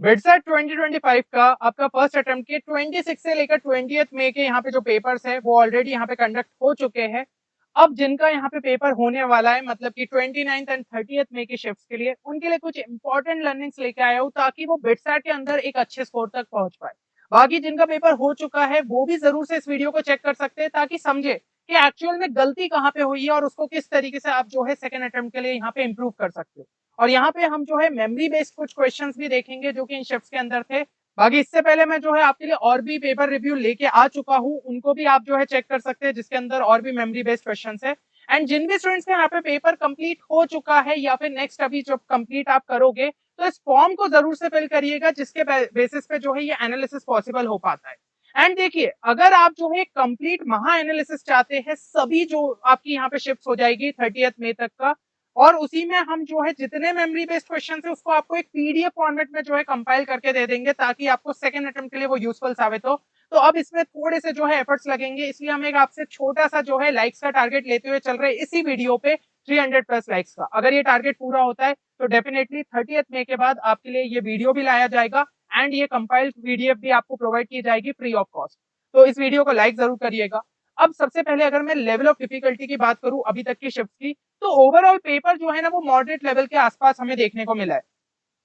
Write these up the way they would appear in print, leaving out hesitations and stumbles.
BITSAT 2025 का आपका first attempt के 26 से लेकर 20th मई के यहाँ पे जो पेपर्स है वो ऑलरेडी यहाँ पे कंडक्ट हो चुके हैं। अब जिनका यहाँ पे पेपर होने वाला है मतलब कि 29th एंड 30th मई के शिफ्ट्स के लिए, उनके लिए कुछ इंपॉर्टेंट लर्निंग्स लेके आया हूँ ताकि वो बिटसेट के अंदर एक अच्छे स्कोर तक पहुंच पाए। बाकी जिनका पेपर हो चुका है वो भी जरूर से इस वीडियो को चेक कर सकते हैं ताकि समझे कि एक्चुअल में गलती कहाँ पे हुई है और उसको किस तरीके से आप जो है सेकंड अटेम्प्ट के लिए यहाँ पे इंप्रूव कर सकते हो। और यहाँ पे हम जो है मेमोरी बेस्ड कुछ क्वेश्चंस भी देखेंगे जो कि इन शिफ्ट्स के अंदर थे। बाकी इससे पहले मैं जो है आपके लिए और भी पेपर रिव्यू लेके आ चुका हूँ, उनको भी आप जो है चेक कर सकते हैं जिसके अंदर और भी मेमोरी बेस्ड क्वेश्चंस है। एंड जिन भी स्टूडेंट्स का यहाँ पे पेपर कंप्लीट हो चुका है या फिर नेक्स्ट अभी जब कंप्लीट आप करोगे तो इस फॉर्म को जरूर से फिल करिएगा जिसके बेसिस पे जो है ये एनालिसिस पॉसिबल हो पाता है। एंड देखिए, अगर आप जो है कंप्लीट महा एनालिसिस चाहते हैं, सभी जो आपकी यहाँ पे शिफ्ट हो जाएगी 30th मई तक का, और उसी में हम जो है जितने मेमोरी बेस्ड क्वेश्चन है उसको आपको एक पीडीएफ फॉर्मेट में जो है कंपाइल करके दे देंगे ताकि आपको सेकंड अटेम्प्ट के लिए वो यूजफुल साबित हो। तो अब इसमें थोड़े से जो है एफर्ट्स लगेंगे, इसलिए हम एक आपसे छोटा सा जो है लाइक्स का टारगेट लेते हुए चल रहे हैं इसी वीडियो पे, 300 प्लस लाइक्स का। अगर ये टारगेट पूरा होता है तो डेफिनेटली 30th मई के बाद आपके लिए ये वीडियो भी लाया जाएगा एंड ये कंपाइल्ड पीडीएफ भी आपको प्रोवाइड की जाएगी फ्री ऑफ कॉस्ट। तो इस वीडियो को लाइक जरूर करिएगा। अब सबसे पहले अगर मैं लेवल ऑफ डिफिकल्टी की बात करूं अभी तक की शिफ्ट की, तो ओवरऑल पेपर जो है ना वो मॉडरेट लेवल के आसपास हमें देखने को मिला है।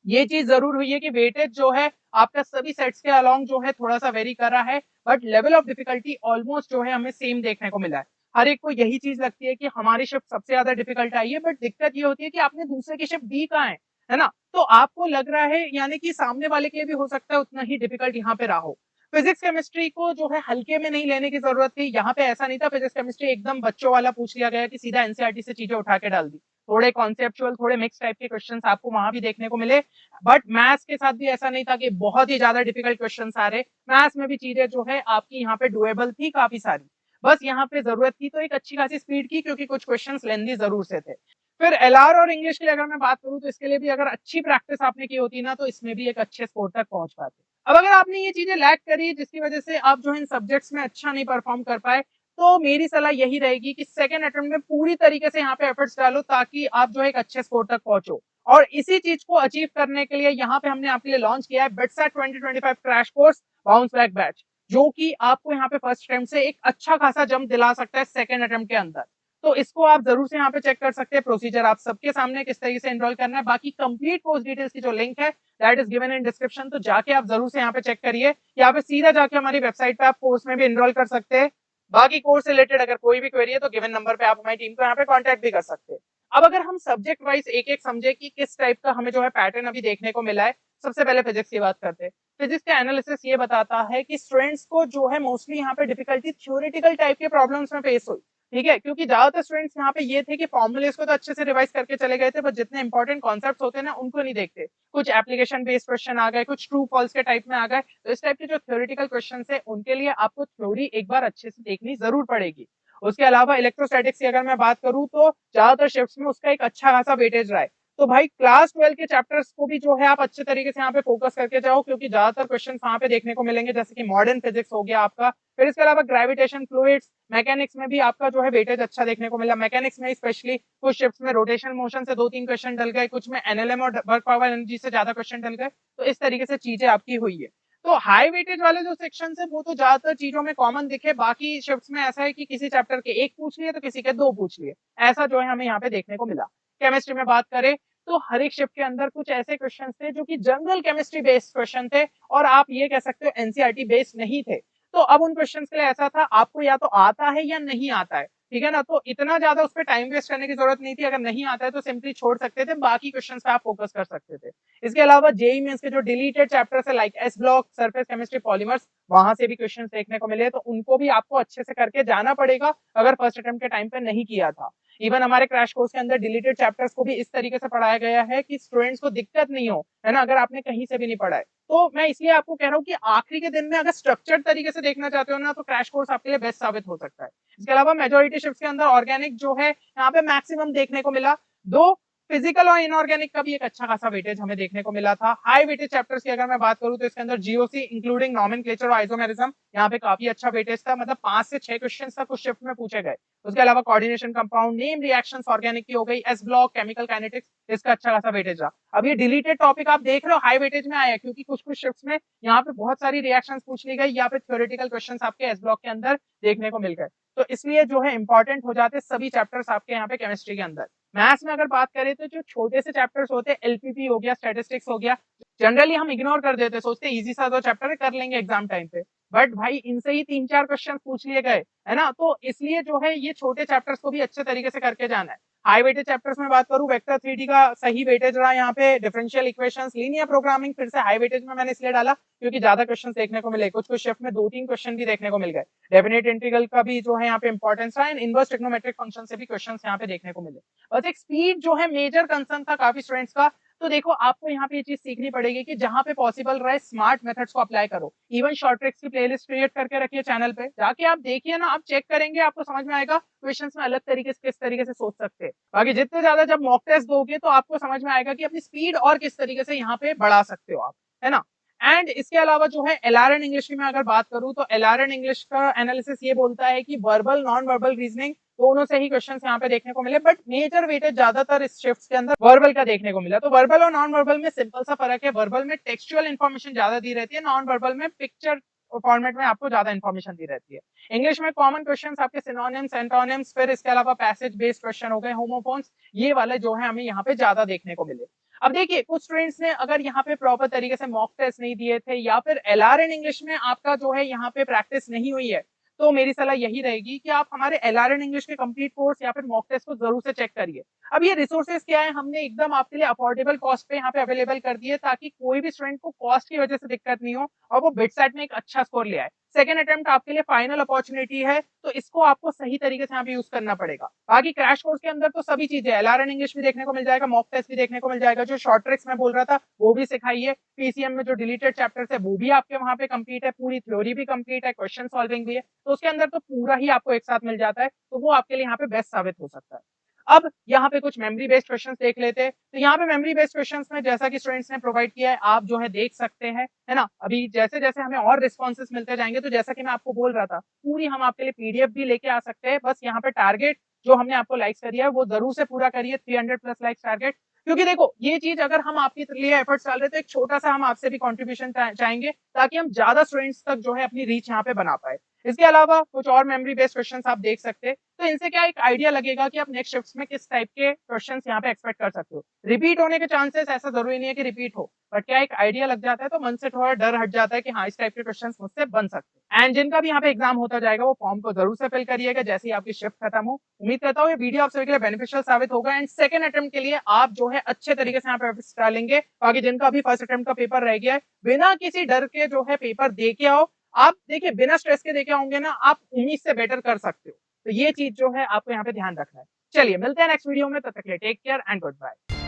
ये चीज जरूर हुई है कि वेटेज जो है आपका सभी सेट्स के अलोंग जो है थोड़ा सा वेरी कर रहा है, but level of difficulty almost जो है हमें सेम देखने को मिला है। हर एक को यही चीज लगती है कि हमारी शिफ्ट सबसे ज्यादा डिफिकल्ट आई है, बट दिक्कत ये होती है कि आपने दूसरे की शिफ्ट दी कहाँ है ना? तो आपको लग रहा है यानी कि सामने वाले के लिए भी हो सकता है उतना ही डिफिकल्ट यहाँ पे रहा हो। फिजिक्स केमिस्ट्री को जो है हल्के में नहीं लेने की जरूरत थी, यहाँ पे ऐसा नहीं था। फिजिक्स केमिस्ट्री एकदम बच्चों वाला पूछ लिया गया कि सीधा एनसीईआरटी से चीजें उठा के डाल दी। थोड़े कॉन्सेप्चुअल थोड़े मिक्स टाइप के क्वेश्चंस आपको वहां भी देखने को मिले, बट मैथ्स के साथ भी ऐसा नहीं था कि बहुत ही ज्यादा डिफिकल्ट क्वेश्चंस आ रहे। मैथ्स में भी चीजें जो है आपकी यहाँ पे डुएबल थी काफी सारी। बस यहाँ पे जरूरत थी तो एक अच्छी खासी स्पीड की, क्योंकि कुछ क्वेश्चंस लेंदी जरूर से थे। फिर एलआर और इंग्लिश की अगर मैं बात करूं तो इसके लिए भी अगर अच्छी प्रैक्टिस आपने की होती ना तो इसमें भी एक अच्छे स्कोर तक पहुंच पाते। अब अगर आपने ये चीजें लैक करी जिसकी वजह से आप जो इन सब्जेक्ट्स में अच्छा नहीं परफॉर्म कर पाए, तो मेरी सलाह यही रहेगी कि सेकंड अटेम्प्ट में पूरी तरीके से यहाँ पे एफर्ट्स डालो ताकि आप जो है एक अच्छे स्कोर तक पहुंचो। और इसी चीज को अचीव करने के लिए यहाँ पे हमने आपके लिए लॉन्च किया है BITSAT 2025 crash course bounce back batch, जो कि आपको यहाँ पे फर्स्ट अटेम्प्ट से एक अच्छा खासा जंप दिला सकता है सेकंड अटेम्प्ट के अंदर। तो इसको आप जरूर से यहाँ पे चेक कर सकते हैं। प्रोसीजर आप सबके सामने किस तरीके से एनरोल करना है, बाकी कंप्लीट कोर्स डिटेल्स की जो लिंक है that is given in description, तो जाके आप जरूर से यहाँ पे चेक करिए। यहाँ पे सीधा जाके हमारी वेबसाइट पे आप कोर्स में भी एनरोल कर सकते हैं। बाकी कोर्स से रिलेटेड अगर कोई भी क्वेरी है तो गिवन नंबर पे आप हमारी टीम को यहाँ पे कांटेक्ट भी कर सकते हैं। अब अगर हम सब्जेक्ट वाइज एक एक समझे कि किस टाइप का हमें जो है पैटर्न अभी देखने को मिला है, सबसे पहले फिजिक्स की बात करते हैं। फिजिक्स का एनालिसिस ये बताता है कि स्टूडेंट्स को जो है मोस्टली यहाँ पे डिफिकल्टी थ्योरेटिकल टाइप के प्रॉब्लम्स में फेस हुई। ठीक है, क्योंकि ज्यादातर स्टूडेंट्स यहाँ पे ये थे कि फॉर्मुलेस को तो अच्छे से रिवाइज करके चले गए थे, बट जितने इंपॉर्टेंट कॉन्सेप्ट्स होते हैं ना उनको नहीं देखते। कुछ एप्लीकेशन बेस्ड क्वेश्चन आ गए, कुछ ट्रू फॉल्स के टाइप में आ गए। तो इस टाइप के जो थ्योरेटिकल क्वेश्चन है उनके लिए आपको थ्योरी एक बार अच्छे से देखनी जरूर पड़ेगी। उसके अलावा इलेक्ट्रोस्टैटिक्स की अगर मैं बात करूं तो ज्यादातर शिफ्ट्स में उसका एक अच्छा खासा वेटेज रहा है। तो भाई क्लास 12 के चैप्टर्स को भी जो है आप अच्छे तरीके से यहाँ पे फोकस करके जाओ, क्योंकि ज्यादातर क्वेश्चन वहां पे देखने को मिलेंगे, जैसे कि मॉडर्न फिजिक्स हो गया आपका। फिर इसके अलावा ग्रेविटेशन फ्लूइड्स मैकेनिक्स में भी आपका जो है वेटेज अच्छा देखने को मिला। मैकेनिक्स में स्पेशली कुछ शिफ्ट्स में रोटेशन मोशन से 2-3 क्वेश्चन डल गए, कुछ में एनएलएम और वर्क पावर एनर्जी से ज्यादा क्वेश्चन डल गए। तो इस तरीके से चीजें आपकी हुई है। तो हाई वेटेज वाले जो सेक्शन है वो तो ज्यादातर चीजों में कॉमन दिखे, बाकी शिफ्ट्स में ऐसा है कि किसी चैप्टर के एक पूछ लिए तो किसी के दो पूछ लिए, ऐसा जो है हमें यहाँ पे देखने को मिला। केमिस्ट्री में बात करें तो हर एक शिफ्ट के अंदर कुछ ऐसे क्वेश्चन थे जो कि जनरल केमिस्ट्री बेस्ड क्वेश्चन थे, और आप ये कह सकते हो एनसीईआरटी बेस्ड नहीं थे। तो अब उन क्वेश्चन के लिए ऐसा था आपको या तो आता है या नहीं आता है, ठीक है ना? तो इतना ज्यादा उस पर टाइम वेस्ट करने की जरूरत नहीं थी। अगर नहीं आता है तो सिंपली छोड़ सकते थे, बाकी क्वेश्चन पे आप फोकस कर सकते थे। इसके अलावा जेई मेंस के जो डिलीटेड चैप्टर्स है like S block, surface chemistry, polymers, वहां से भी क्वेश्चन देखने को मिले, तो उनको भी आपको अच्छे से करके जाना पड़ेगा अगर फर्स्ट अटेम्प्ट के टाइम पे नहीं किया था। इवन हमारे क्रैश कोर्स के अंदर डिलीटेड चैप्टर्स को भी इस तरीके से पढ़ाया गया है कि स्टूडेंट्स को दिक्कत नहीं हो, है ना, अगर आपने कहीं से भी नहीं पढ़ा है। तो मैं इसलिए आपको कह रहा हूँ कि आखिरी के दिन में अगर स्ट्रक्चर्ड तरीके से देखना चाहते हो ना तो क्रैश कोर्स आपके लिए बेस्ट साबित हो सकता है। इसके अलावा मेजोरिटी शिफ्ट के अंदर ऑर्गेनिक जो है यहाँ पे मैक्सिमम देखने को मिला। दो फिजिकल और इनऑर्गेनिक का भी एक अच्छा खासा वेटेज हमें देखने को मिला था। हाई वेटेज चैप्टर्स की अगर मैं बात करूं तो इसके अंदर जीओसी इंक्लूडिंग नॉमेनक्लेचर और आइसोमेरिज्म यहाँ पे काफी अच्छा वेटेज था, मतलब 5 से 6 क्वेश्चन तक उस शिफ्ट में पूछे गए। उसके अलावा coordination compound, name reactions organic की हो गई, एस ब्लॉक, केमिकल काइनेटिक्स, इसका अच्छा खासा वेटेज रहा। अब ये डिलीटेड टॉपिक आप देख रहे हो हाई वेटेज में आया क्योंकि कुछ कुछ शिफ्ट्स में यहाँ पे बहुत सारी रिएक्शंस पूछ ली गई या फिर थ्योरेटिकल क्वेश्चंस आपके एस ब्लॉक के अंदर देखने को मिल गए, तो इसलिए जो है इंपॉर्टेंट हो जाते सभी चैप्टर्स आपके यहाँ पे केमिस्ट्री के अंदर। मैथ्स में अगर बात करें तो जो छोटे से चैप्टर्स होते हैं, एलपीपी हो गया, स्टैटिस्टिक्स हो गया, जनरली हम इग्नोर कर देते, सोचते इजी सा दो चैप्टर कर लेंगे एग्जाम टाइम पे, बट भाई इनसे ही 3-4 क्वेश्चन पूछ लिए गए, है ना। तो इसलिए जो है ये छोटे चैप्टर्स को भी अच्छे तरीके से करके जाना है। हाई वेटेज चैप्टर्स में बात करूं, वेक्टर 3D का सही वेटेज रहा यहाँ पे, डिफरेंशियल इक्वेशंस, लीनियर प्रोग्रामिंग फिर से हाई वेटेज में मैंने इसलिए डाला क्योंकि ज्यादा क्वेश्चन देखने को मिले, कुछ कुछ शिफ्ट में 2-3 क्वेश्चन भी देखने को मिल गए। डेफिनेट इंटीग्रल का भी जो है यहाँ पे इंपॉर्टेंस रहा, एंड इनवर्स ट्रिग्नोमेट्रिक फंक्शन से भी क्वेश्चन यहाँ पे देखने को मिले। बस एक स्पीड जो है मेजर कंसर्न था काफी स्टूडेंट्स का। तो देखो आपको यहाँ पे ये चीज सीखनी पड़ेगी कि जहां पे पॉसिबल रहे स्मार्ट मेथड्स को अप्लाई करो। इवन शॉर्ट ट्रिक्स की प्लेलिस्ट क्रिएट करके रखिए चैनल पे, जाके आप देखिए ना, आप चेक करेंगे आपको समझ में आएगा क्वेश्चंस में अलग तरीके से किस तरीके से सोच सकते हैं। बाकी जितने ज्यादा जब मॉक टेस्ट दोगे तो आपको समझ में आएगा कि अपनी स्पीड और किस तरीके से यहाँ पे बढ़ा सकते हो आप, है ना। एंड इसके अलावा जो है एलआरएन इंग्लिश की मैं अगर बात करूं तो एलआरएन इंग्लिश का एनालिसिस ये बोलता है कि वर्बल नॉन वर्बल रीजनिंग दोनों से ही क्वेश्चंस यहाँ पे देखने को मिले, बट मेजर वेटेज ज्यादातर इस शिफ्ट के अंदर वर्बल का देखने को मिला। तो वर्बल और नॉन वर्बल में सिंपल सा फर्क है, वर्बल में टेक्सचुअल इन्फॉर्मेशन ज्यादा दी रहती है, नॉन वर्बल में पिक्चर फॉर्मेट में आपको ज्यादा इन्फॉर्मेशन दी रहती है। इंग्लिश में कॉमन क्वेश्चंस आपके सिनोनिम्स, एंटोनिम्स, फिर इसके अलावा पैसेज बेस्ड क्वेश्चन हो गए, होमोफोन्स, ये वाले जो है हमें यहाँ पे ज्यादा देखने को मिले। अब देखिए कुछ स्टूडेंट्स ने अगर यहाँ पे प्रॉपर तरीके से मॉक टेस्ट नहीं दिए थे या फिर एलआरएन इंग्लिश में आपका जो है यहाँ पे प्रैक्टिस नहीं हुई है, तो मेरी सलाह यही रहेगी कि आप हमारे एलआरएन इंग्लिश के कंप्लीट कोर्स या फिर मॉक टेस्ट को जरूर से चेक करिए। अब ये रिसोर्सेज क्या है, हमने एकदम आपके लिए अफोर्डेबल कॉस्ट पे यहाँ पे अवेलेबल कर दिए ताकि कोई भी स्टूडेंट को कॉस्ट की वजह से दिक्कत नहीं हो और वो बिटसेट में एक अच्छा स्कोर ले आए। सेकंड अटेम्प्ट आपके लिए फाइनल अपॉर्चुनिटी है, तो इसको आपको सही तरीके से यहाँ पे यूज करना पड़ेगा। बाकी क्रैश कोर्स के अंदर तो सभी चीजें, एलआरएन इंग्लिश भी देखने को मिल जाएगा, मॉक टेस्ट भी देखने को मिल जाएगा, जो शॉर्ट ट्रिक्स में बोल रहा था वो भी सिखाइए, पीसीएम में जो डिलीटेड चैप्टर्स है वो भी आपके वहां पे कंप्लीट है, पूरी थ्योरी भी कंप्लीट है, क्वेश्चन सॉल्विंग भी है, तो उसके अंदर तो पूरा ही आपको एक साथ मिल जाता है, तो वो आपके लिए यहाँ पे बेस्ट साबित हो सकता है। अब यहाँ पे कुछ मेमोरी बेस्ड क्वेश्चंस देख लेते हैं। तो यहाँ पे मेमोरी बेस्ड क्वेश्चंस में जैसा कि स्टूडेंट्स ने प्रोवाइड किया है आप जो है देख सकते हैं, है ना। अभी जैसे जैसे हमें और रिस्पॉन्सेस मिलते जाएंगे, तो जैसा कि मैं आपको बोल रहा था पूरी हम आपके लिए पीडीएफ भी लेके आ सकते हैं, बस यहाँ पे टारगेट जो हमने आपको लाइक्स करिए है वो जरूर से पूरा करिए, 300+ लाइक्स टारगेट। क्योंकि देखो ये चीज अगर हम आपके लिए एफर्ट्स डाल रहे हैं तो एक छोटा सा हम आपसे भी कंट्रीब्यूशन चाहेंगे ताकि हम ज्यादा स्टूडेंट्स तक जो है अपनी रीच यहाँ पे बना पाए। इसके अलावा कुछ और मेमोरी बेस्ड क्वेश्चंस आप देख सकते हैं, तो इनसे क्या एक आइडिया लगेगा कि आप नेक्स्ट शिफ्ट्स में किस टाइप के क्वेश्चंस यहाँ पे एक्सपेक्ट कर सकते हो। रिपीट होने के चांसेस ऐसा जरूरी नहीं है कि रिपीट हो, बट क्या एक आइडिया लग जाता है तो मन से थोड़ा डर हट जाता है कि हाँ इस टाइप के क्वेश्चंस मुझसे बन सकते हैं। एंड जिनका भी यहाँ पे एग्जाम होता जाएगा वो फॉर्म को जरूर से फिल करिएगा जैसे ही आपकी शिफ्ट खत्म हो। उम्मीद करता हूँ ये वीडियो आप सभी के लिए बेनिफिशियल साबित होगा, एंड सेकंड अटेम्प्ट के लिए आप जो है अच्छे तरीके से यहाँ पे डालेंगे। बाकी जिनका भी फर्स्ट अटेम्प्ट का पेपर रह गया है, बिना किसी डर के जो है पेपर दे के आओ। आप देखिए बिना स्ट्रेस के देके होंगे ना, आप उम्मीद से बेटर कर सकते हो, तो ये चीज जो है आपको यहाँ पे ध्यान रखना है। चलिए मिलते हैं नेक्स्ट वीडियो में, तब तक के लिए take care and good bye.